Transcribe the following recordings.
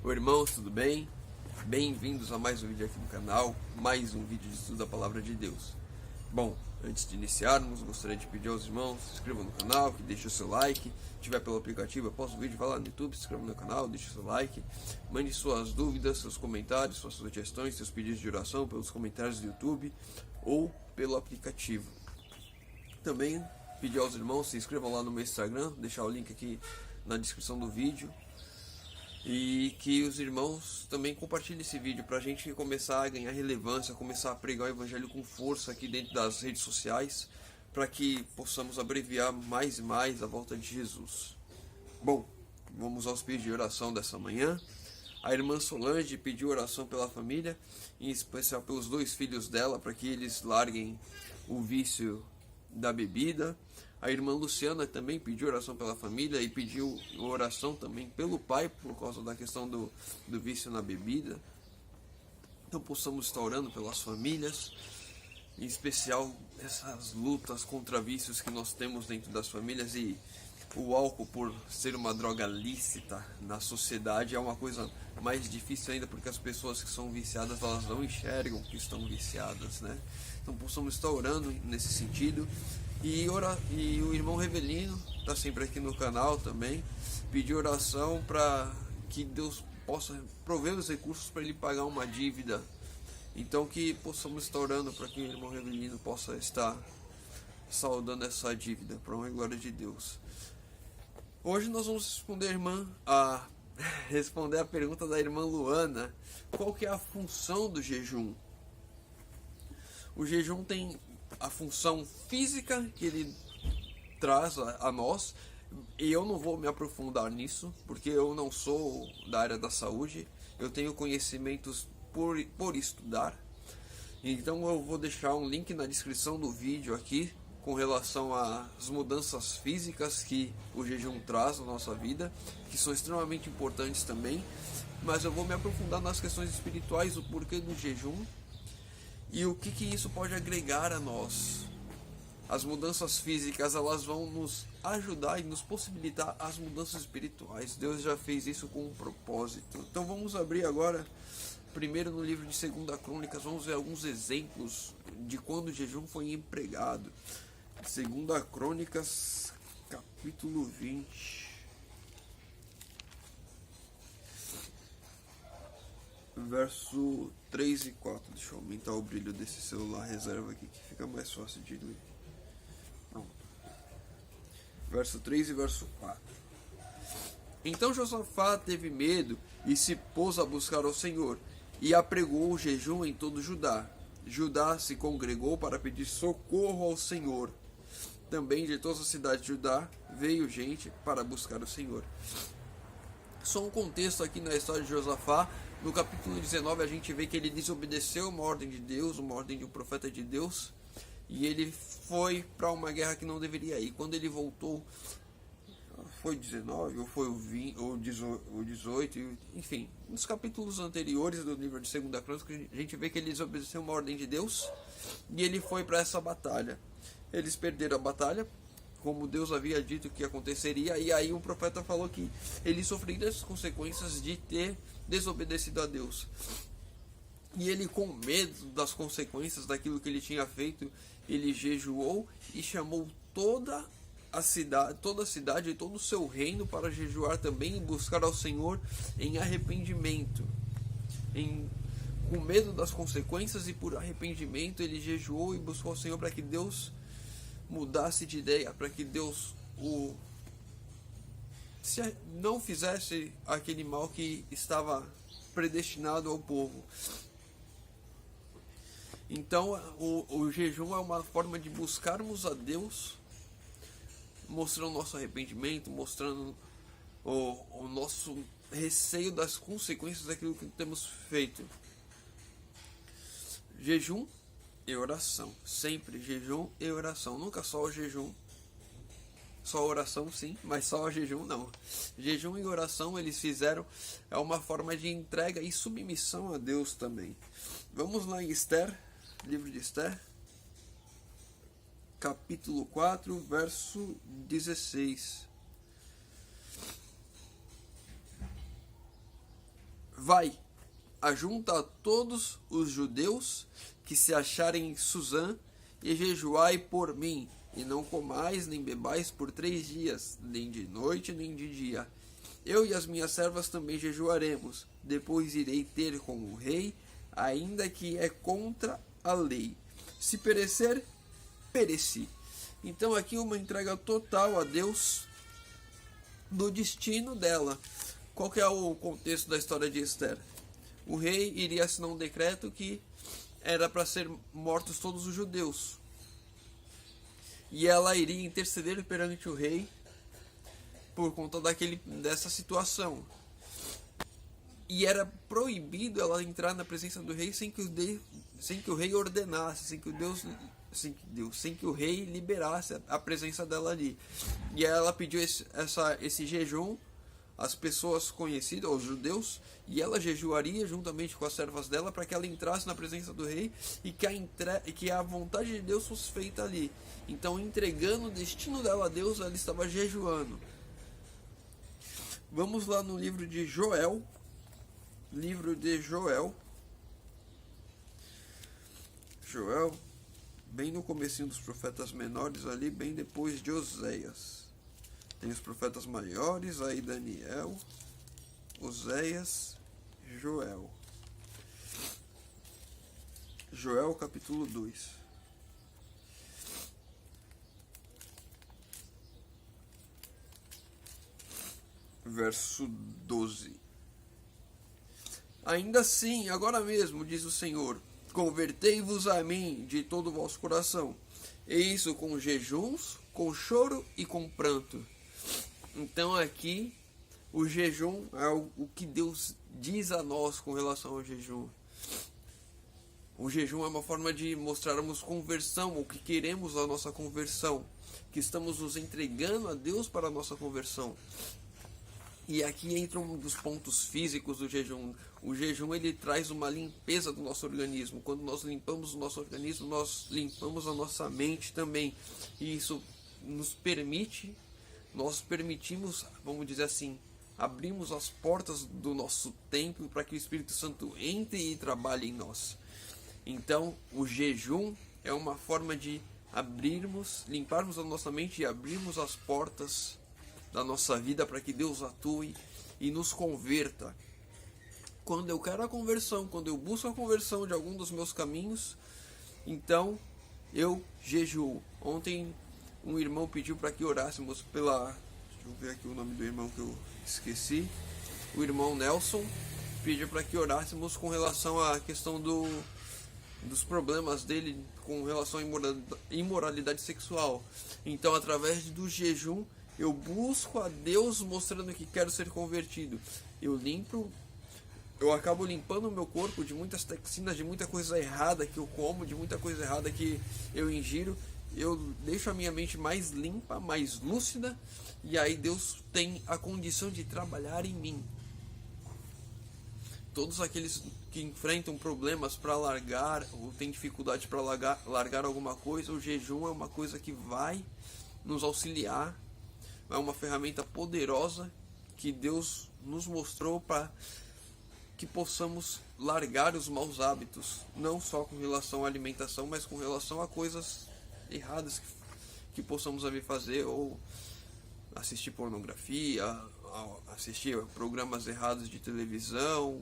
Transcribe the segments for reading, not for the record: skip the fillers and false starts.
Oi irmãos, tudo bem? Bem-vindos a mais um vídeo aqui no canal, mais um vídeo de estudo da Palavra de Deus. Bom, antes de iniciarmos, gostaria de pedir aos irmãos, se inscrevam no canal, que deixem o seu like. Se estiver pelo aplicativo, após o vídeo, vá lá no YouTube, se inscreva no canal, deixe o seu like. Mande suas dúvidas, seus comentários, suas sugestões, seus pedidos de oração pelos comentários do YouTube ou pelo aplicativo. Também pedir aos irmãos, se inscrevam lá no meu Instagram, deixar o link aqui na descrição do vídeo. E que os irmãos também compartilhem esse vídeo para a gente começar a ganhar relevância, começar a pregar o evangelho com força aqui dentro das redes sociais, para que possamos abreviar mais e mais a volta de Jesus. Bom, vamos aos pedidos de oração dessa manhã. A irmã Solange pediu oração pela família, em especial pelos 2 filhos dela, para que eles larguem o vício da bebida. A irmã Luciana também pediu oração pela família e pediu oração também pelo pai, por causa da questão do vício na bebida. Então possamos estar orando pelas famílias, em especial essas lutas contra vícios que nós temos dentro das famílias. E o álcool, por ser uma droga lícita na sociedade, é uma coisa mais difícil ainda, porque as pessoas que são viciadas, elas não enxergam que estão viciadas, né? Então possamos estar orando nesse sentido. E o irmão Revelino está sempre aqui no canal também, pediu oração para que Deus possa prover os recursos para ele pagar uma dívida. Então que possamos estar orando para que o irmão Revelino possa estar saldando essa dívida, para a glória de Deus. Hoje nós vamos responder a pergunta da irmã Luana: qual que é a função do jejum? O jejum tem a função física que ele traz a nós, e eu não vou me aprofundar nisso, porque eu não sou da área da saúde, eu tenho conhecimentos por estudar. Então eu vou deixar um link na descrição do vídeo aqui, com relação às mudanças físicas que o jejum traz na nossa vida, que são extremamente importantes também, mas eu vou me aprofundar nas questões espirituais, o porquê do jejum, e o que isso pode agregar a nós. As mudanças físicas, elas vão nos ajudar e nos possibilitar as mudanças espirituais. Deus já fez isso com um propósito. Então vamos abrir agora, primeiro no livro de 2 Crônicas, vamos ver alguns exemplos de quando o jejum foi empregado. 2 Crônicas, capítulo 20. Verso 3 e 4. Deixa eu aumentar o brilho desse celular reserva aqui, que fica mais fácil de ler. Pronto. Verso 3 e verso 4. Então Josafá teve medo e se pôs a buscar ao Senhor, e apregou o jejum em todo Judá. Judá se congregou para pedir socorro ao Senhor. Também de todas as cidades de Judá veio gente para buscar o Senhor. Só um contexto aqui na história de Josafá. No capítulo 19 a gente vê que ele desobedeceu uma ordem de Deus, uma ordem de um profeta de Deus, e ele foi para uma guerra que não deveria ir. Quando ele voltou, foi 19 ou foi o 20 ou 18, enfim, nos capítulos anteriores do livro de 2 Crônicas a gente vê que ele desobedeceu uma ordem de Deus e ele foi para essa batalha. Eles perderam a batalha, como Deus havia dito que aconteceria, e aí o profeta falou que ele sofreria as consequências de ter desobedecido a Deus. E ele, com medo das consequências daquilo que ele tinha feito, ele jejuou e chamou toda a cidade e todo o seu reino para jejuar também e buscar ao Senhor em arrependimento. Com medo das consequências e por arrependimento, ele jejuou e buscou ao Senhor para que Deus mudasse de ideia, para que Deus não fizesse aquele mal que estava predestinado ao povo. Então o jejum é uma forma de buscarmos a Deus, mostrando nosso arrependimento, mostrando o nosso receio das consequências daquilo que temos feito. Jejum e oração, sempre jejum e oração, nunca só o jejum, só oração sim, mas só o jejum não. Jejum e oração eles fizeram, é uma forma de entrega e submissão a Deus também. Vamos lá em Esther, livro de Esther, capítulo 4, verso 16. vai, ajunta a todos os judeus que se acharem em Suzã, e jejuai por mim, e não comais nem bebais por 3 dias, nem de noite nem de dia. Eu e as minhas servas também jejuaremos. Depois irei ter com o rei, ainda que é contra a lei. Se perecer, pereci. Então aqui uma entrega total a Deus do destino dela. Qual que é o contexto da história de Esther? O rei iria assinar um decreto que era para ser mortos todos os judeus. E ela iria interceder perante o rei por conta dessa situação. E era proibido ela entrar na presença do rei sem que o rei ordenasse, sem que o rei liberasse a presença dela ali. E ela pediu esse jejum às pessoas conhecidas, aos judeus, e ela jejuaria juntamente com as servas dela para que ela entrasse na presença do rei e que a vontade de Deus fosse feita ali. Então, entregando o destino dela a Deus, ela estava jejuando. Vamos lá no livro de Joel. Joel, bem no comecinho dos profetas menores ali, bem depois de Oséias. Tem os profetas maiores, aí Daniel, Oséias, Joel. Joel capítulo 2. Verso 12. Ainda assim, agora mesmo, diz o Senhor, convertei-vos a mim de todo o vosso coração, e isso com jejuns, com choro e com pranto. Então aqui, o jejum é o que Deus diz a nós com relação ao jejum. O jejum é uma forma de mostrarmos conversão, o que queremos a nossa conversão, que estamos nos entregando a Deus para a nossa conversão. E aqui entra um dos pontos físicos do jejum. O jejum ele traz uma limpeza do nosso organismo. Quando nós limpamos o nosso organismo, nós limpamos a nossa mente também. E isso nós permitimos, vamos dizer assim, abrimos as portas do nosso templo para que o Espírito Santo entre e trabalhe em nós. Então, o jejum é uma forma de limparmos a nossa mente e abrirmos as portas da nossa vida para que Deus atue e nos converta. Quando eu quero a conversão, quando eu busco a conversão de algum dos meus caminhos, então eu jejuo. Ontem um irmão pediu para que orássemos deixa eu ver aqui o nome do irmão que eu esqueci. O irmão Nelson pediu para que orássemos com relação à questão dos problemas dele com relação à imoralidade sexual. Então, através do jejum, eu busco a Deus mostrando que quero ser convertido. Eu acabo limpando o meu corpo de muitas toxinas, de muita coisa errada que eu como, de muita coisa errada que eu ingiro. Eu deixo a minha mente mais limpa, mais lúcida, e aí Deus tem a condição de trabalhar em mim. Todos aqueles que enfrentam problemas para largar, ou têm dificuldade para largar alguma coisa, o jejum é uma coisa que vai nos auxiliar. É uma ferramenta poderosa que Deus nos mostrou para que possamos largar os maus hábitos, não só com relação à alimentação, mas com relação a coisas erradas que possamos vir fazer, ou assistir pornografia, assistir programas errados de televisão,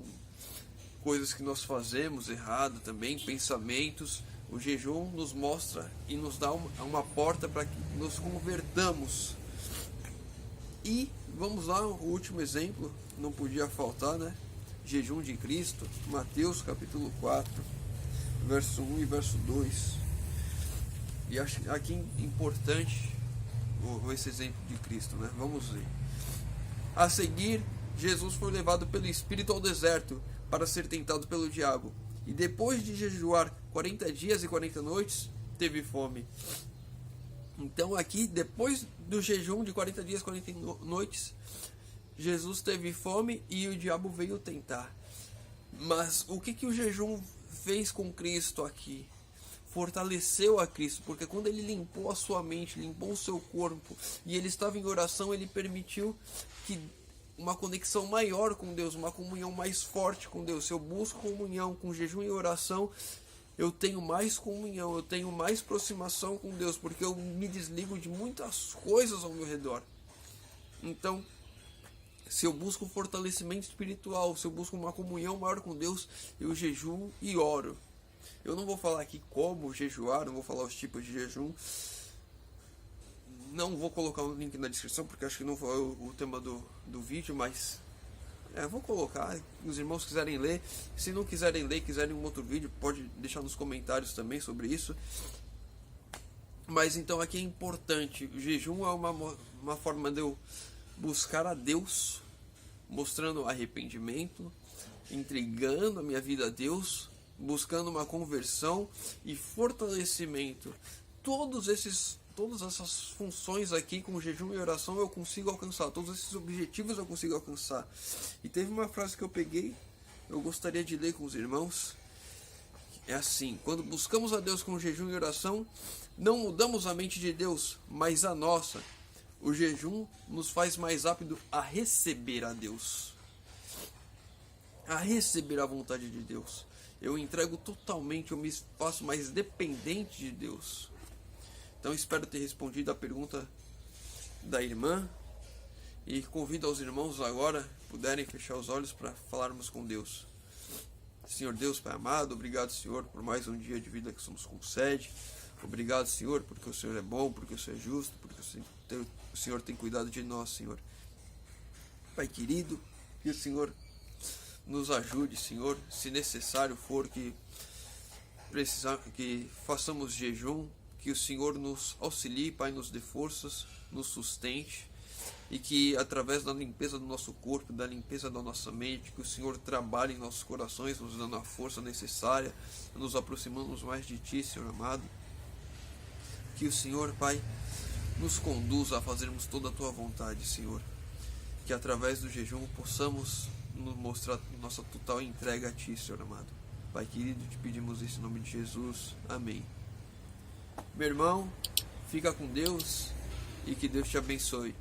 coisas que nós fazemos errado também, pensamentos. O jejum nos mostra e nos dá uma porta para que nos convertamos. E vamos lá, o último exemplo, não podia faltar, né? Jejum de Cristo, Mateus capítulo 4, verso 1 e verso 2. E acho aqui importante esse exemplo de Cristo, né? Vamos ver. A seguir, Jesus foi levado pelo Espírito ao deserto para ser tentado pelo diabo. E depois de jejuar 40 dias e 40 noites, teve fome. Então aqui, depois do jejum de 40 dias e 40 noites, Jesus teve fome e o diabo veio tentar. Mas o que o jejum fez com Cristo aqui? Fortaleceu a Cristo, porque quando ele limpou a sua mente, limpou o seu corpo, e ele estava em oração, ele permitiu que uma conexão maior com Deus, uma comunhão mais forte com Deus. Se eu busco comunhão com jejum e oração, eu tenho mais comunhão, eu tenho mais aproximação com Deus, porque eu me desligo de muitas coisas ao meu redor. Então, se eu busco um fortalecimento espiritual, se eu busco uma comunhão maior com Deus, eu jejuo e oro. Eu não vou falar aqui como jejuar, não vou falar os tipos de jejum. Não vou colocar um link na descrição, porque acho que não foi o tema do vídeo, mas vou colocar. Os irmãos quiserem ler. Se não quiserem ler, quiserem um outro vídeo, pode deixar nos comentários também sobre isso. Mas então aqui é importante. O jejum é uma forma de eu buscar a Deus, mostrando arrependimento, entregando a minha vida a Deus, buscando uma conversão e fortalecimento. Todas essas funções aqui com jejum e oração eu consigo alcançar, todos esses objetivos eu consigo alcançar. E teve uma frase que eu peguei, eu gostaria de ler com os irmãos. É assim: quando buscamos a Deus com jejum e oração, não mudamos a mente de Deus, mas a nossa. O jejum nos faz mais rápido a receber a Deus, a receber a vontade de Deus. Eu entrego totalmente, eu me faço mais dependente de Deus. Então espero ter respondido a pergunta da irmã e convido aos irmãos agora, puderem fechar os olhos para falarmos com Deus. Senhor Deus, Pai amado, obrigado, Senhor, por mais um dia de vida que o Senhor nos concede. Obrigado, Senhor, porque o Senhor é bom, porque o Senhor é justo, porque o Senhor tem cuidado de nós, Senhor. Pai querido, que o Senhor nos ajude, Senhor, se necessário for que façamos jejum, que o Senhor nos auxilie, Pai, nos dê forças, nos sustente, e que através da limpeza do nosso corpo, da limpeza da nossa mente, que o Senhor trabalhe em nossos corações, nos dando a força necessária, nos aproximamos mais de Ti, Senhor amado. Que o Senhor, Pai, nos conduza a fazermos toda a Tua vontade, Senhor. Que através do jejum possamos nos mostrar nossa total entrega a Ti, Senhor amado. Pai querido, te pedimos isso em nome de Jesus. Amém. Meu irmão, fica com Deus e que Deus te abençoe.